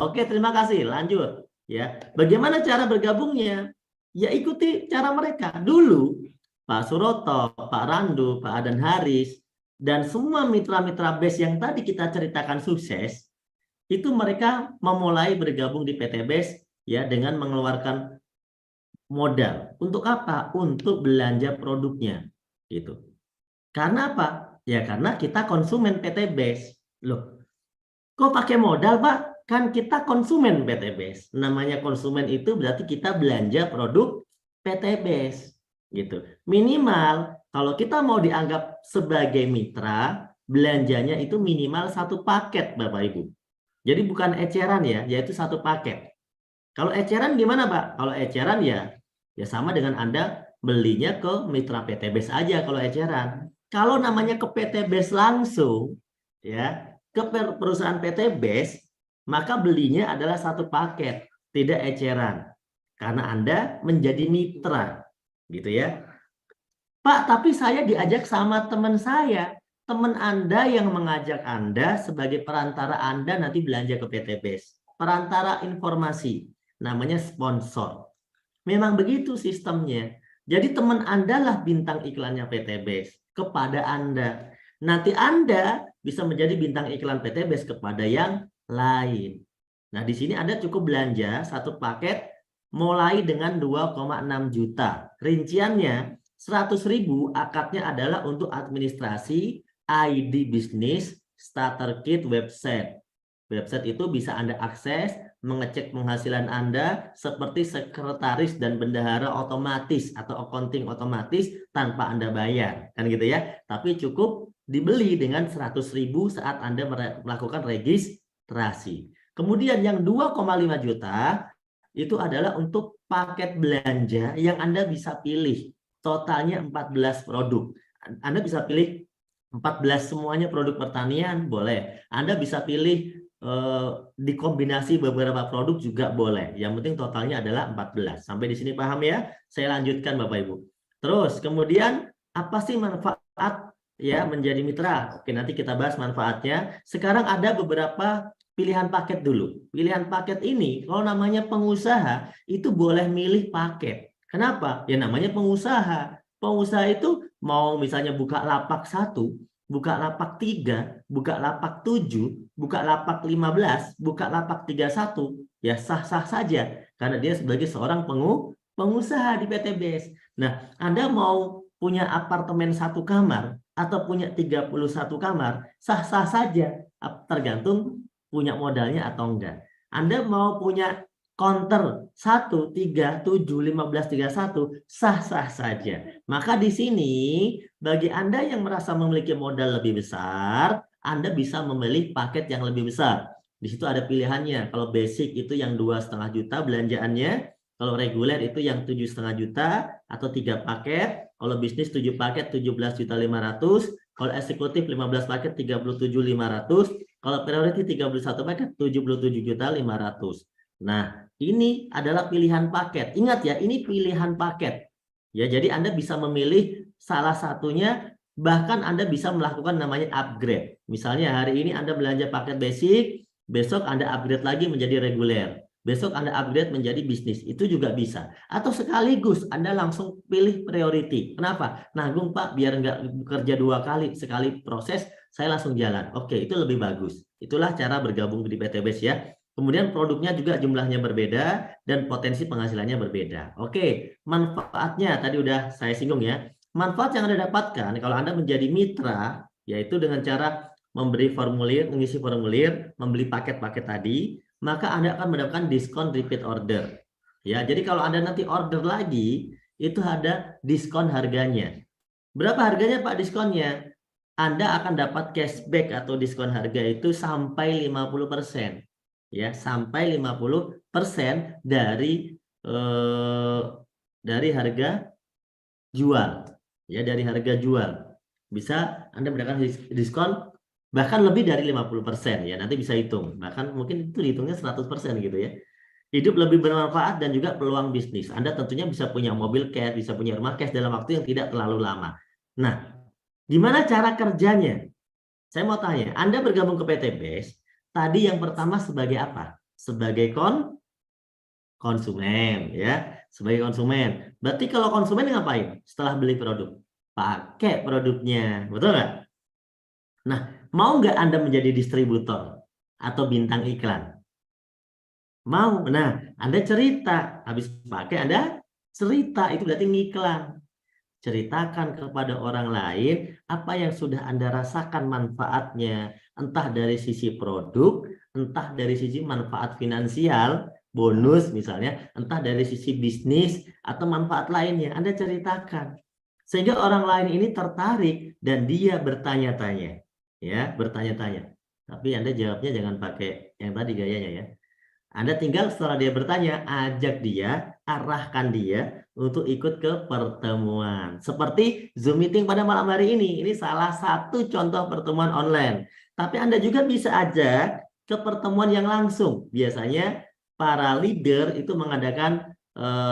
Oke, terima kasih. Lanjut. Ya, bagaimana cara bergabungnya? Ya ikuti cara mereka. Dulu Pak Suroto, Pak Randu, Pak Adan Haris, dan semua mitra-mitra BES yang tadi kita ceritakan sukses, itu mereka memulai bergabung di PT BES ya dengan mengeluarkan modal. Untuk apa? Untuk belanja produknya. Gitu. Karena apa? Ya karena kita konsumen PT BES. Loh, kok pakai modal, Pak? Kan kita konsumen PT BES. Namanya konsumen itu berarti kita belanja produk PT BES. Gitu. Minimal kalau kita mau dianggap sebagai mitra, belanjanya itu minimal satu paket, Bapak Ibu. Jadi bukan eceran ya, yaitu satu paket. Kalau eceran gimana, Pak? Kalau eceran ya sama dengan Anda belinya ke mitra PT BES aja kalau eceran. Kalau namanya ke PT BES langsung, ya ke perusahaan PT BES, maka belinya adalah satu paket, tidak eceran. Karena Anda menjadi mitra, gitu ya. Pak, tapi saya diajak sama teman saya. Teman Anda yang mengajak Anda sebagai perantara Anda nanti belanja ke PT BES. Perantara informasi, namanya sponsor. Memang begitu sistemnya. Jadi teman Anda lah bintang iklannya PT BES kepada Anda. Nanti Anda bisa menjadi bintang iklan PT BES kepada yang lain. Nah, di sini Anda cukup belanja satu paket mulai dengan 2,6 juta. Rinciannya 100.000 akadnya adalah untuk administrasi, ID bisnis, starter kit, website. Website itu bisa Anda akses, mengecek penghasilan Anda seperti sekretaris dan bendahara otomatis atau accounting otomatis tanpa Anda bayar. Kan gitu ya. Tapi cukup dibeli dengan 100.000 saat Anda melakukan registrasi. Kemudian yang 2,5 juta itu adalah untuk paket belanja yang Anda bisa pilih. Totalnya 14 produk. Anda bisa pilih 14 semuanya produk pertanian, boleh. Anda bisa pilih dikombinasi beberapa produk juga boleh. Yang penting totalnya adalah 14. Sampai di sini paham ya? Saya lanjutkan Bapak Ibu. Terus kemudian apa sih manfaat ya menjadi mitra? Oke, nanti kita bahas manfaatnya. Sekarang ada beberapa pilihan paket dulu. Pilihan paket ini kalau namanya pengusaha itu boleh milih paket. Kenapa? Ya namanya pengusaha. Pengusaha itu mau misalnya buka lapak 1, buka lapak 3, buka lapak 7, buka lapak 15, buka lapak 31, ya sah-sah saja karena dia sebagai seorang pengusaha di PT BES. Nah, Anda mau punya apartemen 1 kamar atau punya 31 kamar, sah-sah saja tergantung punya modalnya atau enggak. Anda mau punya counter 1, 3, 7, 15, 31, sah-sah saja. Maka di sini bagi Anda yang merasa memiliki modal lebih besar, Anda bisa memilih paket yang lebih besar. Di situ ada pilihannya. Kalau basic itu yang 2,5 juta belanjaannya, kalau reguler itu yang 7,5 juta atau 3 paket, kalau bisnis 7 paket 17.500.000, kalau eksekutif 15 paket 37.500, kalau priority 31 paket 77.500.000. Nah, ini adalah pilihan paket. Ingat ya, ini pilihan paket. Ya, jadi Anda bisa memilih salah satunya, bahkan Anda bisa melakukan namanya upgrade. Misalnya hari ini Anda belanja paket basic, besok Anda upgrade lagi menjadi reguler. Besok Anda upgrade menjadi bisnis. Itu juga bisa. Atau sekaligus Anda langsung pilih priority. Kenapa? Nanggung Pak, biar nggak bekerja 2 kali. Sekali proses, saya langsung jalan. Oke, itu lebih bagus. Itulah cara bergabung di PT BES ya. Kemudian produknya juga jumlahnya berbeda dan potensi penghasilannya berbeda. Oke, manfaatnya tadi udah saya singgung ya. Manfaat yang Anda dapatkan kalau Anda menjadi mitra, yaitu dengan cara memberi formulir, mengisi formulir, membeli paket-paket tadi, maka Anda akan mendapatkan diskon repeat order. Ya, jadi kalau Anda nanti order lagi, itu ada diskon harganya. Berapa harganya Pak diskonnya? Anda akan dapat cashback atau diskon harga itu sampai 50%. Ya, sampai 50% dari harga jual. Ya, dari harga jual. Bisa Anda mendapatkan diskon bahkan lebih dari 50% ya. Nanti bisa hitung. Bahkan mungkin itu dihitungnya 100% gitu ya. Hidup lebih bermanfaat dan juga peluang bisnis. Anda tentunya bisa punya mobil cash, bisa punya rumah cash dalam waktu yang tidak terlalu lama. Nah, gimana cara kerjanya? Saya mau tanya, Anda bergabung ke PT BES, tadi yang pertama sebagai apa? Sebagai konsumen, ya. Sebagai konsumen. Berarti kalau konsumen ngapain? Setelah beli produk, pakai produknya, betul nggak? Nah, mau nggak Anda menjadi distributor atau bintang iklan? Mau. Nah, Anda cerita. Habis pakai Anda cerita. Itu berarti ngiklan. Ceritakan kepada orang lain apa yang sudah Anda rasakan manfaatnya. Entah dari sisi produk, entah dari sisi manfaat finansial, bonus misalnya, entah dari sisi bisnis atau manfaat lainnya. Anda ceritakan. Sehingga orang lain ini tertarik dan dia bertanya-tanya. Ya, bertanya-tanya. Tapi Anda jawabnya jangan pakai yang tadi gayanya ya. Anda tinggal setelah dia bertanya, ajak dia, arahkan dia untuk ikut ke pertemuan. Seperti Zoom meeting pada malam hari ini. Ini salah satu contoh pertemuan online. Tapi Anda juga bisa ajak ke pertemuan yang langsung. Biasanya para leader itu mengadakan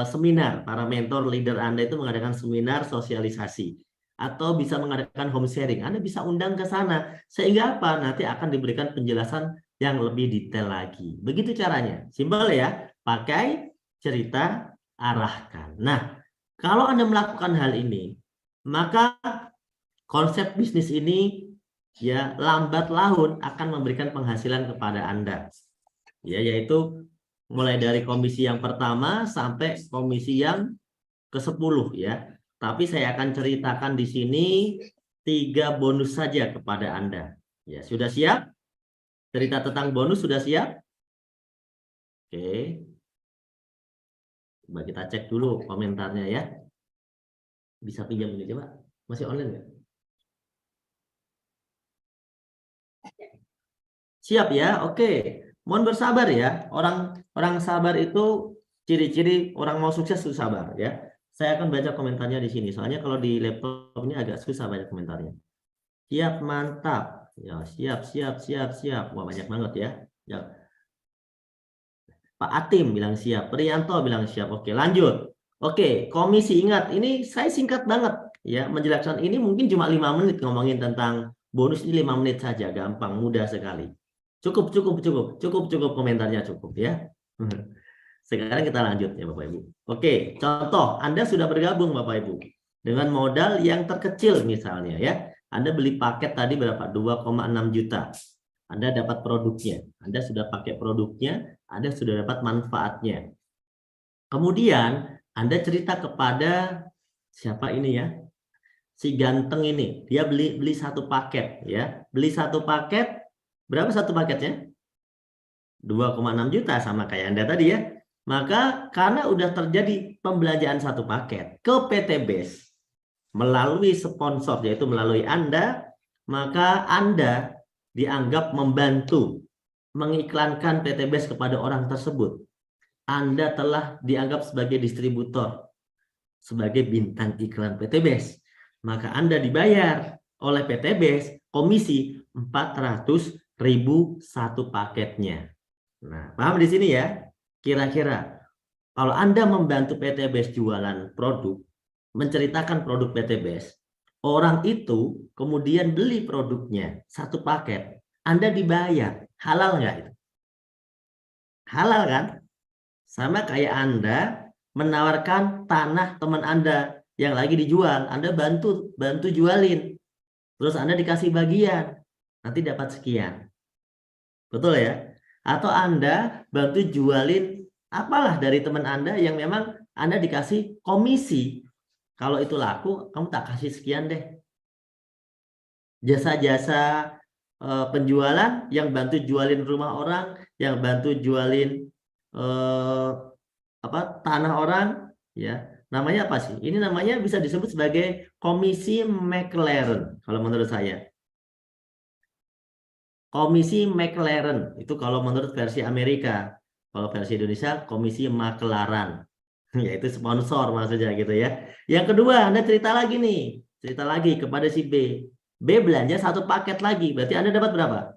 seminar. Para mentor leader Anda itu mengadakan seminar sosialisasi. Atau bisa mengadakan home sharing. Anda bisa undang ke sana. Sehingga apa? Nanti akan diberikan penjelasan yang lebih detail lagi. Begitu caranya. Simpel ya. Pakai, cerita, arahkan. Nah, kalau Anda melakukan hal ini, maka konsep bisnis ini ya lambat laun akan memberikan penghasilan kepada Anda. Ya, yaitu mulai dari komisi yang pertama sampai komisi yang ke-10 ya. Tapi saya akan ceritakan di sini 3 bonus saja kepada Anda. Ya, sudah siap? Cerita tentang bonus sudah siap? Oke. Coba kita cek dulu komentarnya ya. Bisa pinjam ini coba. Masih online nggak? Siap ya? Oke. Mohon bersabar ya. Orang sabar itu ciri-ciri orang mau sukses itu sabar ya. Saya akan baca komentarnya di sini. Soalnya kalau di laptop ini agak susah baca komentarnya. Siap, mantap. Ya, siap. Wah, banyak banget ya. Ya. Pak Atim bilang siap, Priyanto bilang siap. Oke, lanjut. Oke, komisi ingat, ini saya singkat banget ya menjelaskan ini mungkin cuma 5 menit ngomongin tentang bonus ini 5 menit saja, gampang, mudah sekali. Cukup komentarnya cukup ya. Sekarang kita lanjut ya Bapak Ibu. Oke, contoh Anda sudah bergabung Bapak Ibu dengan modal yang terkecil misalnya ya. Anda beli paket tadi berapa? 2,6 juta. Anda dapat produknya, Anda sudah pakai produknya, Anda sudah dapat manfaatnya. Kemudian Anda cerita kepada siapa ini ya? Si ganteng ini, dia beli satu paket ya. Beli satu paket, berapa satu paketnya? 2,6 juta sama kayak Anda tadi ya. Maka karena udah terjadi pembelanjaan satu paket ke PT BES melalui sponsor yaitu melalui Anda, maka Anda dianggap membantu mengiklankan PT BES kepada orang tersebut. Anda telah dianggap sebagai distributor, sebagai bintang iklan PT BES. Maka Anda dibayar oleh PT BES komisi 400.000 satu paketnya. Nah, paham di sini ya? Kira-kira kalau Anda membantu PT BES jualan produk, menceritakan produk PT BES, orang itu kemudian beli produknya satu paket, Anda dibayar. Halal nggak itu? Halal kan? Sama kayak Anda menawarkan tanah teman Anda yang lagi dijual, Anda bantu jualin. Terus Anda dikasih bagian, nanti dapat sekian. Betul ya? Atau Anda bantu jualin apalah dari teman Anda yang memang Anda dikasih komisi. Kalau itu laku, kamu tak kasih sekian deh. Jasa-jasa penjualan yang bantu jualin rumah orang, yang bantu jualin tanah orang, ya namanya apa sih? Ini namanya bisa disebut sebagai komisi McLaren kalau menurut saya. Komisi McLaren itu kalau menurut versi Amerika. Kalau versi Indonesia komisi Maklaran. Yaitu sponsor maksudnya gitu ya. Yang kedua, Anda cerita lagi nih. Cerita lagi kepada si B. B belanja satu paket lagi. Berarti Anda dapat berapa?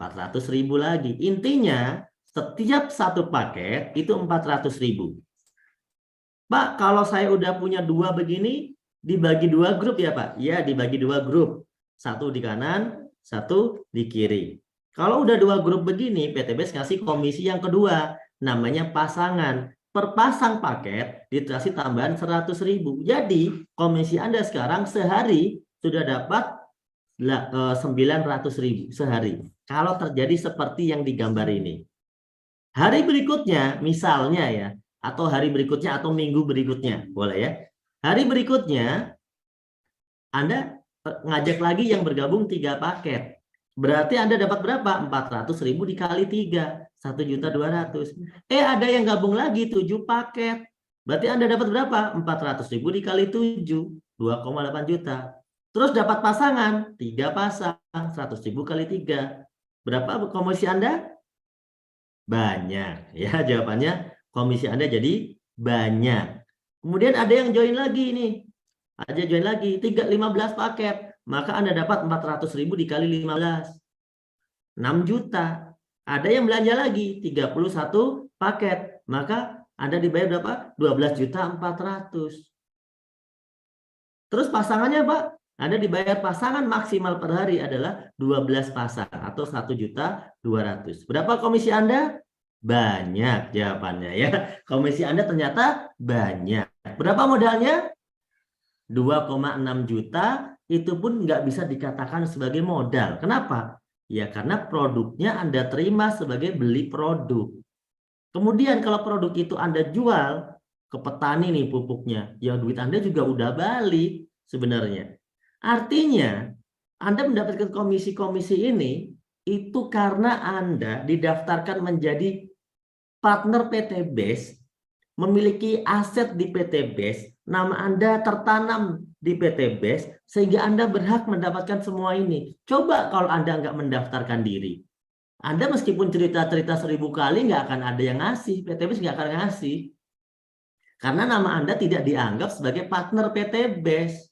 400.000 lagi. Intinya setiap satu paket itu 400.000. Pak, kalau saya udah punya 2 begini, dibagi 2 grup ya Pak? Ya, dibagi 2 grup. Satu di kanan, satu di kiri. Kalau udah 2 grup begini, PTBS ngasih komisi yang kedua, namanya pasangan. Per pasang paket dikasih tambahan 100.000. Jadi komisi Anda sekarang sehari sudah dapat 900.000 sehari. Kalau terjadi seperti yang digambar ini. Hari berikutnya, misalnya ya, atau hari berikutnya atau minggu berikutnya, boleh ya. Hari berikutnya, Anda ngajak lagi yang bergabung 3 paket. Berarti Anda dapat berapa? 400.000 dikali 3, 1.200.000. Ada yang gabung lagi 7 paket. Berarti Anda dapat berapa? 400.000 dikali 7, 2,8 juta. Terus dapat pasangan, 3 pasang, 100.000 kali 3. Berapa komisi Anda? Banyak. Ya, jawabannya komisi Anda jadi banyak. Kemudian ada yang join lagi nih. Ada join lagi 15 paket. Maka Anda dapat 400.000 dikali 15. 6 juta. Ada yang belanja lagi 31 paket. Maka Anda dibayar berapa? 12.400.000. Terus pasangannya, Pak? Anda dibayar pasangan maksimal per hari adalah 12 pasang atau 1.200.000. Berapa komisi Anda? Banyak jawabannya ya. Komisi Anda ternyata banyak. Berapa modalnya? 2,6 juta, itu pun nggak bisa dikatakan sebagai modal. Kenapa? Ya karena produknya Anda terima sebagai beli produk. Kemudian kalau produk itu Anda jual ke petani nih pupuknya, ya duit Anda juga udah balik sebenarnya. Artinya Anda mendapatkan komisi-komisi ini itu karena Anda didaftarkan menjadi partner PTBS, memiliki aset di PTBS, nama Anda tertanam di PTBS, sehingga Anda berhak mendapatkan semua ini. Coba kalau Anda nggak mendaftarkan diri. Anda meskipun cerita-cerita 1000 kali nggak akan ada yang ngasih, PTBS nggak akan ngasih. Karena nama Anda tidak dianggap sebagai partner PTBS.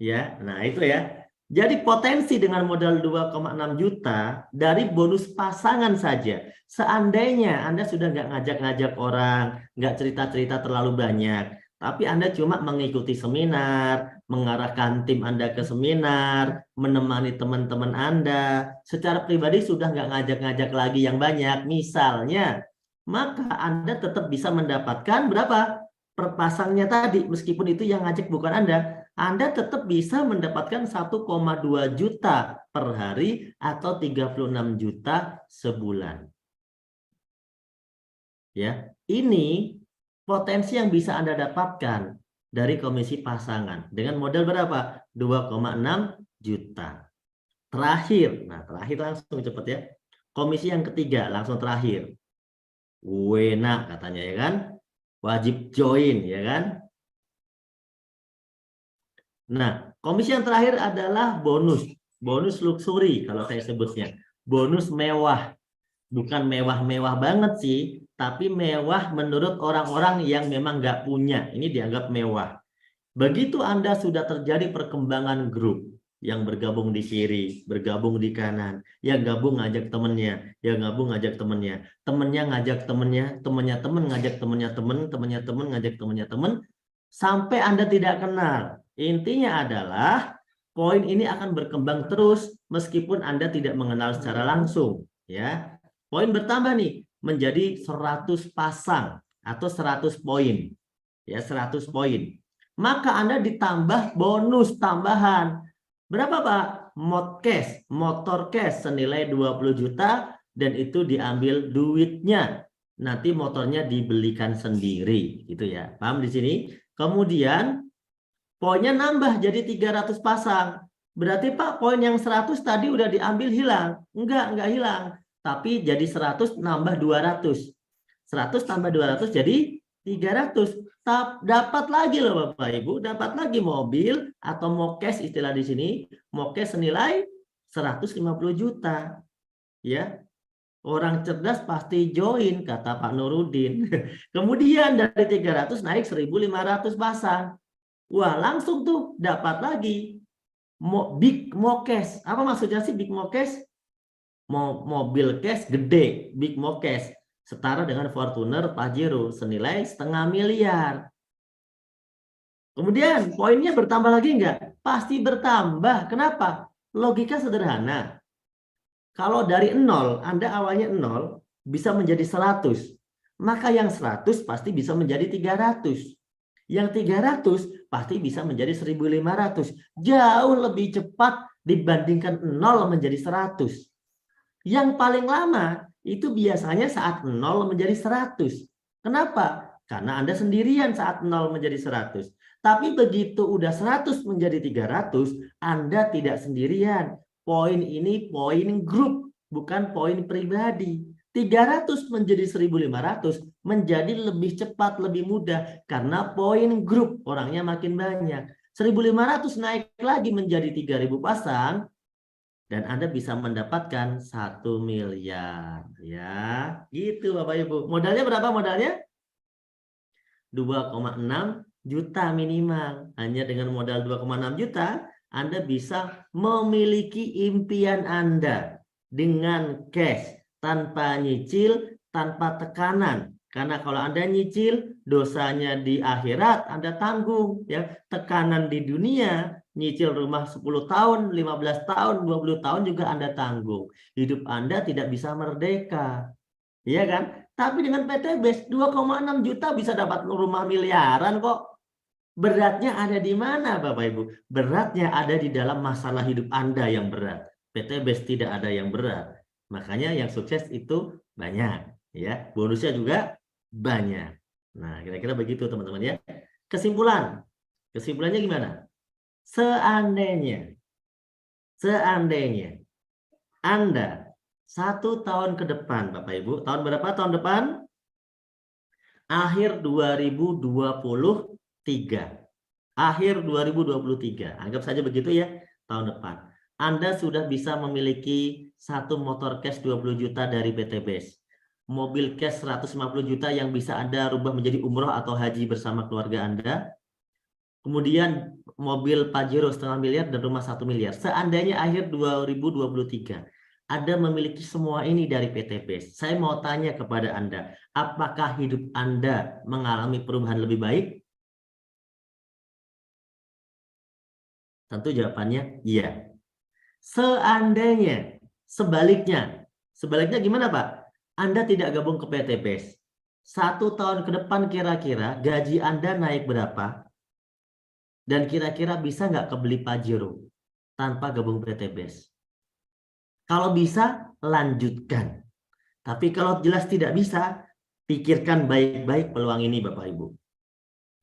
Ya, nah itu ya. Jadi potensi dengan modal 2,6 juta dari bonus pasangan saja. Seandainya Anda sudah nggak ngajak-ngajak orang, nggak cerita-cerita terlalu banyak, tapi Anda cuma mengikuti seminar, mengarahkan tim Anda ke seminar, menemani teman-teman Anda, secara pribadi sudah nggak ngajak-ngajak lagi yang banyak, misalnya, maka Anda tetap bisa mendapatkan berapa? Per pasangnya tadi, meskipun itu yang ngajak bukan Anda tetap bisa mendapatkan 1,2 juta per hari atau 36 juta sebulan. Ya, ini potensi yang bisa Anda dapatkan dari komisi pasangan dengan modal berapa? 2,6 juta. Terakhir, nah terakhir langsung cepat ya. Komisi yang ketiga langsung terakhir. Wena katanya ya kan? Wajib join ya kan? Nah, komisi yang terakhir adalah bonus. Bonus luxury kalau saya sebutnya. Bonus mewah. Bukan mewah-mewah banget sih, tapi mewah menurut orang-orang yang memang nggak punya. Ini dianggap mewah. Begitu Anda sudah terjadi perkembangan grup, yang bergabung di kiri, bergabung di kanan, yang gabung ngajak temennya, yang gabung ngajak temennya, temennya ngajak temennya, temennya temen ngajak temennya temen, temennya temen ngajak temennya temen, sampai Anda tidak kenal. Intinya adalah poin ini akan berkembang terus meskipun Anda tidak mengenal secara langsung, ya. Poin bertambah nih menjadi 100 pasang atau 100 poin. Ya, 100 poin. Maka Anda ditambah bonus tambahan. Berapa, Pak? Motor cash senilai 20 juta dan itu diambil duitnya. Nanti motornya dibelikan sendiri, gitu ya. Paham di sini? Kemudian poinnya nambah jadi 300 pasang. Berarti Pak, poin yang 100 tadi udah diambil hilang. Enggak hilang. Tapi jadi 100 nambah 200. 100 tambah 200 jadi 300. Dapat lagi loh Bapak Ibu, dapat lagi mobil atau mokes istilah di sini, mokes senilai 150 juta. Ya. Orang cerdas pasti join kata Pak Nurudin. Kemudian dari 300 naik 1.500 pasang. Wah, langsung tuh dapat lagi big mokes. Apa maksudnya sih big mokes? Mobil cash gede, big mokes. Setara dengan Fortuner Pajero senilai 0,5 miliar. Kemudian poinnya bertambah lagi enggak? Pasti bertambah. Kenapa? Logika sederhana. Kalau dari 0, Anda awalnya 0, bisa menjadi 100. Maka yang 100 pasti bisa menjadi 300. Yang 300 pasti bisa menjadi 1.500. Jauh lebih cepat dibandingkan 0 menjadi 100. Yang paling lama itu biasanya saat 0 menjadi 100. Kenapa? Karena Anda sendirian saat 0 menjadi 100. Tapi begitu udah 100 menjadi 300, Anda tidak sendirian. Poin ini poin grup, bukan poin pribadi. 300 menjadi 1.500 menjadi lebih cepat, lebih mudah. Karena poin grup, orangnya makin banyak. 1.500 naik lagi menjadi 3.000 pasang, dan Anda bisa mendapatkan 1 miliar. Ya, gitu Bapak Ibu. Modalnya berapa modalnya? 2,6 juta minimal. Hanya dengan modal 2,6 juta, Anda bisa memiliki impian Anda dengan cash, tanpa nyicil, tanpa tekanan. Karena kalau Anda nyicil, dosanya di akhirat Anda tanggung. Ya, tekanan di dunia, nyicil rumah 10 tahun, 15 tahun, 20 tahun juga Anda tanggung. Hidup Anda tidak bisa merdeka. Iya kan? Tapi dengan PT BES 2,6 juta bisa dapat rumah miliaran kok. Beratnya ada di mana Bapak Ibu? Beratnya ada di dalam masalah hidup Anda yang berat. PT BES tidak ada yang berat. Makanya yang sukses itu banyak, ya. Bonusnya juga banyak. Nah, kira-kira begitu teman-teman ya. Kesimpulan. Kesimpulannya gimana? Seandainya Anda 1 tahun ke depan, Bapak Ibu, tahun berapa tahun depan? Akhir 2023. Akhir 2023. Anggap saja begitu ya, tahun depan. Anda sudah bisa memiliki 1 motor cash 20 juta dari PT BES. Mobil cash 150 juta yang bisa Anda rubah menjadi umroh atau haji bersama keluarga Anda. Kemudian mobil Pajero 0,5 miliar dan rumah 1 miliar. Seandainya akhir 2023 Anda memiliki semua ini dari PT BES, saya mau tanya kepada Anda, apakah hidup Anda mengalami perubahan lebih baik? Tentu jawabannya iya. Seandainya sebaliknya gimana Pak? Anda tidak gabung ke PT BES. 1 tahun ke depan kira-kira gaji Anda naik berapa? Dan kira-kira bisa nggak kebeli Pajero tanpa gabung PT BES? Kalau bisa, lanjutkan. Tapi kalau jelas tidak bisa, pikirkan baik-baik peluang ini Bapak Ibu.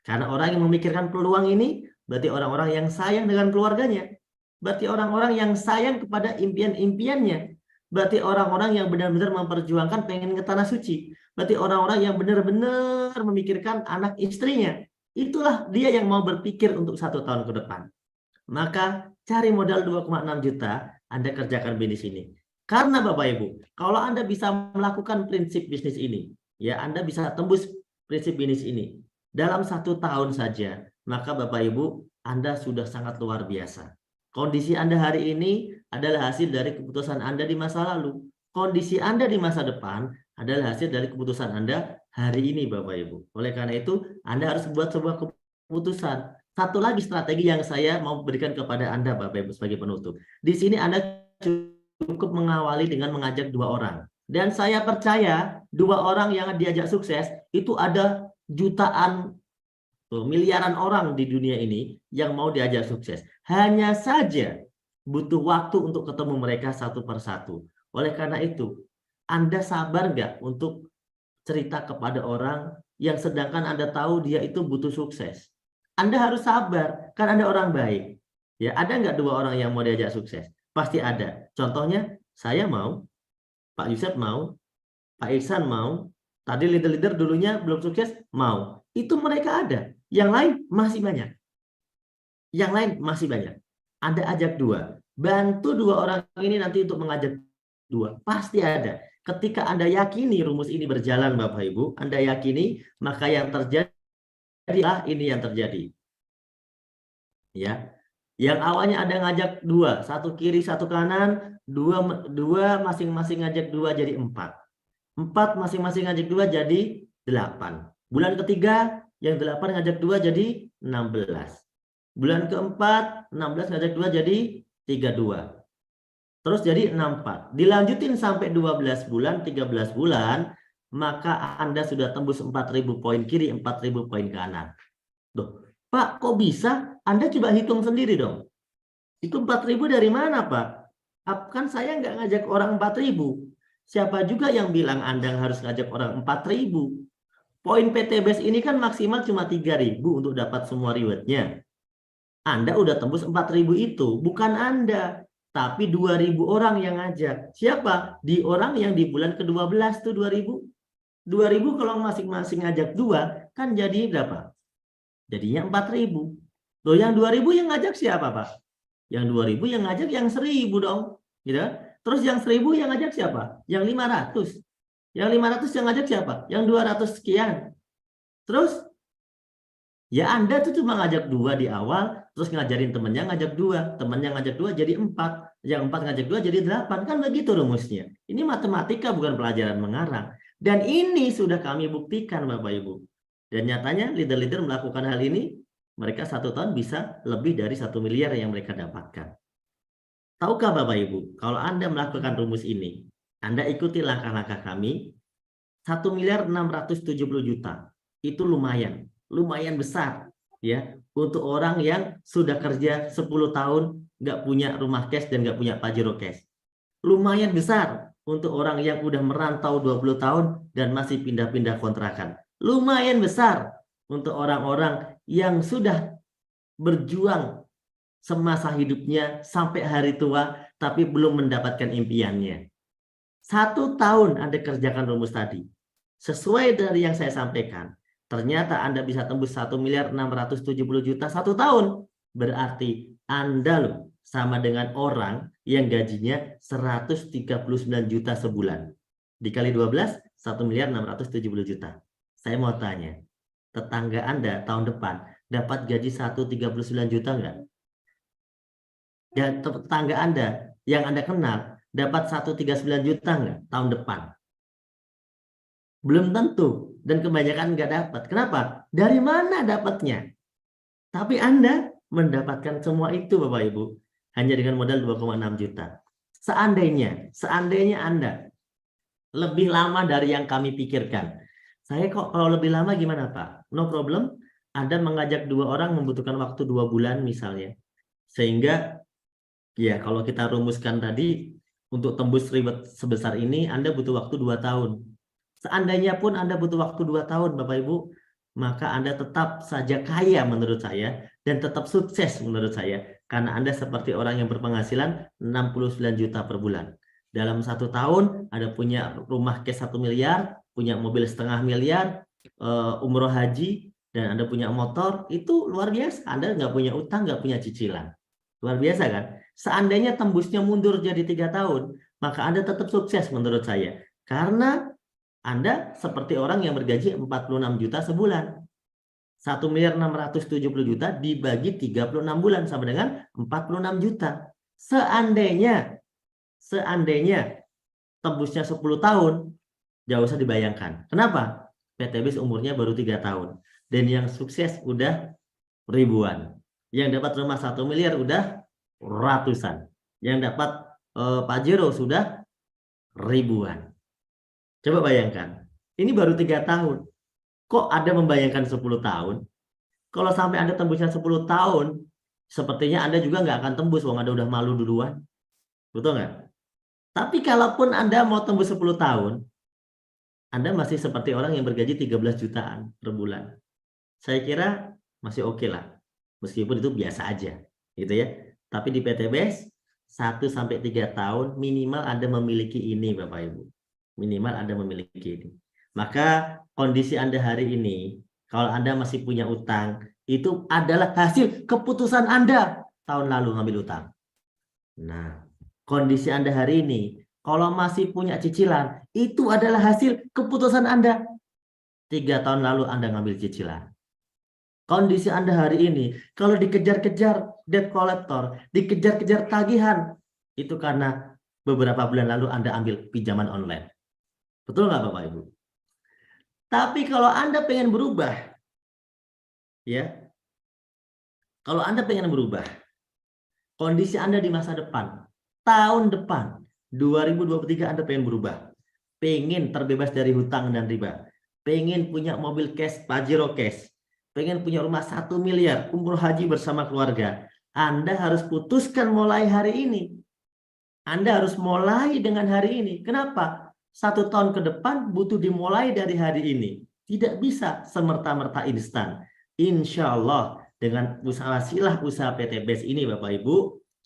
Karena orang yang memikirkan peluang ini, berarti orang-orang yang sayang dengan keluarganya. Berarti orang-orang yang sayang kepada impian-impiannya. Berarti orang-orang yang benar-benar memperjuangkan pengen ke tanah suci. Berarti orang-orang yang benar-benar memikirkan anak istrinya. Itulah dia yang mau berpikir untuk 1 tahun ke depan. Maka cari modal 2,6 juta, Anda kerjakan bisnis ini. Karena Bapak Ibu, kalau Anda bisa melakukan prinsip bisnis ini, ya Anda bisa tembus prinsip bisnis ini dalam 1 tahun saja, maka Bapak Ibu, Anda sudah sangat luar biasa. Kondisi Anda hari ini adalah hasil dari keputusan Anda di masa lalu. Kondisi Anda di masa depan adalah hasil dari keputusan Anda hari ini Bapak Ibu. Oleh karena itu, Anda harus buat sebuah keputusan. Satu lagi strategi yang saya mau berikan kepada Anda Bapak Ibu sebagai penutup. Di sini Anda cukup mengawali dengan mengajak 2 orang. Dan saya percaya 2 orang yang diajak sukses itu ada jutaan, miliaran orang di dunia ini yang mau diajak sukses. Hanya saja butuh waktu untuk ketemu mereka satu persatu. Oleh karena itu, Anda sabar nggak untuk cerita kepada orang yang sedangkan Anda tahu dia itu butuh sukses? Anda harus sabar, kan Anda orang baik. Ya, ada nggak 2 orang yang mau diajak sukses? Pasti ada. Contohnya, saya mau, Pak Yusuf mau, Pak Iksan mau, tadi leader-leader dulunya belum sukses, mau. Itu mereka ada. Yang lain masih banyak. Yang lain masih banyak. Anda ajak 2. Bantu 2 orang ini nanti untuk mengajak 2. Pasti ada. Ketika Anda yakini rumus ini berjalan Bapak Ibu, Anda yakini, maka yang terjadi ini yang terjadi. Ya. Yang awalnya ada ngajak 2, 1 kiri, 1 kanan, 2 masing-masing ngajak 2 jadi 4. 4 masing-masing ngajak 2 jadi 8. Bulan ketiga yang 8 ngajak 2 jadi 16. Bulan keempat 16 ngajak 2 jadi 32. Terus jadi 64. Dilanjutin sampai 12 bulan, 13 bulan, maka Anda sudah tembus 4.000 poin kiri, 4.000 poin kanan. Loh, Pak, kok bisa? Anda coba hitung sendiri dong. Itu 4.000 dari mana, Pak? Kan saya nggak ngajak orang 4.000. Siapa juga yang bilang Anda harus ngajak orang 4.000? Poin PTBS ini kan maksimal cuma 3.000 untuk dapat semua rewardnya. Anda udah tembus 4.000 itu, bukan Anda, tapi 2.000 orang yang ngajak. Siapa? Di orang yang di bulan ke-12 tuh 2.000. 2.000 kalau masing-masing ngajak 2, kan jadi berapa? Jadinya 4.000. Loh, yang 2.000 yang ngajak siapa, Pak? Yang 2.000 yang ngajak yang 1.000 dong. Gitu. Terus yang 1.000 yang ngajak siapa? Yang 500. Yang 500 yang ngajak siapa? Yang 200 sekian. Terus ya Anda tuh cuma ngajak 2 di awal, terus ngajarin temennya ngajak 2, temennya ngajak 2 jadi 4, yang 4 ngajak 2 jadi 8, kan begitu rumusnya. Ini matematika bukan pelajaran mengarang. Dan ini sudah kami buktikan Bapak Ibu. Dan nyatanya leader-leader melakukan hal ini, mereka 1 tahun bisa lebih dari 1 miliar yang mereka dapatkan. Tahukah Bapak Ibu, kalau Anda melakukan rumus ini, Anda ikuti langkah-langkah kami, 1.670.000.000, itu lumayan besar ya untuk orang yang sudah kerja 10 tahun nggak punya rumah cash dan nggak punya Pajero cash. Lumayan besar untuk orang yang udah merantau 20 tahun dan masih pindah-pindah kontrakan. Lumayan besar untuk orang-orang yang sudah berjuang semasa hidupnya sampai hari tua tapi belum mendapatkan impiannya. 1 tahun Anda kerjakan rumus tadi. Sesuai dari yang saya sampaikan, ternyata Anda bisa tembus 1.670.000.000 1 tahun. Berarti Anda loh sama dengan orang yang gajinya 139 juta sebulan. Dikali 12, 1.670.000.000. Saya mau tanya, tetangga Anda tahun depan dapat gaji 139 juta enggak? Dan tetangga Anda yang Anda kenal dapat 139 juta enggak tahun depan? Belum tentu, dan kebanyakan nggak dapat. Kenapa? Dari mana dapatnya? Tapi Anda mendapatkan semua itu Bapak Ibu hanya dengan modal 2,6 juta. Seandainya Anda lebih lama dari yang kami pikirkan. Saya kok kalau lebih lama gimana Pak? No problem. Anda mengajak 2 orang membutuhkan waktu 2 bulan misalnya. Sehingga ya kalau kita rumuskan tadi untuk tembus reward sebesar ini Anda butuh waktu 2 tahun. Seandainya pun Anda butuh waktu 2 tahun Bapak Ibu, maka Anda tetap saja kaya menurut saya dan tetap sukses menurut saya. Karena Anda seperti orang yang berpenghasilan 69 juta per bulan. Dalam 1 tahun Anda punya rumah cash 1 miliar, punya mobil setengah miliar, umroh haji, dan Anda punya motor, itu luar biasa. Anda nggak punya utang, nggak punya cicilan. Luar biasa kan? Seandainya tembusnya mundur jadi 3 tahun, maka Anda tetap sukses menurut saya. Karena Anda seperti orang yang bergaji 46 juta sebulan. 1.670.000.000 dibagi 36 bulan sama dengan 46 juta. Seandainya tembusnya 10 tahun, jauh usah dibayangkan. Kenapa? PTBS umurnya baru 3 tahun. Dan yang sukses udah ribuan. Yang dapat rumah 1 miliar udah ratusan. Yang dapat Pajero sudah ribuan. Coba bayangkan, ini baru 3 tahun. Kok Anda membayangkan 10 tahun? Kalau sampai Anda tembusnya 10 tahun, sepertinya Anda juga nggak akan tembus, wong Anda udah malu duluan. Betul nggak? Tapi kalaupun Anda mau tembus 10 tahun, Anda masih seperti orang yang bergaji 13 jutaan per bulan. Saya kira masih oke lah. Meskipun itu biasa aja, gitu ya. Tapi di PTBS 1-3 tahun minimal Anda memiliki ini Bapak Ibu. Minimal Anda memiliki ini. Maka kondisi Anda hari ini, kalau Anda masih punya utang, itu adalah hasil keputusan Anda tahun lalu ngambil utang. Nah, kondisi Anda hari ini, kalau masih punya cicilan, itu adalah hasil keputusan Anda. 3 tahun lalu Anda ngambil cicilan. Kondisi Anda hari ini, kalau dikejar-kejar debt collector, dikejar-kejar tagihan, itu karena beberapa bulan lalu Anda ambil pinjaman online. Betul nggak Bapak Ibu? Tapi kalau Anda pengen berubah, ya, kalau Anda pengen berubah, kondisi Anda di masa depan, tahun depan 2023 Anda pengen berubah, pengen terbebas dari hutang dan riba, pengen punya mobil cash, Pajero cash, pengen punya rumah 1 miliar, umroh haji bersama keluarga, Anda harus putuskan mulai hari ini. Anda harus mulai dengan hari ini. Kenapa? 1 tahun ke depan butuh dimulai dari hari ini. Tidak bisa semerta-merta instan. Insya Allah dengan usaha PT BES ini Bapak Ibu,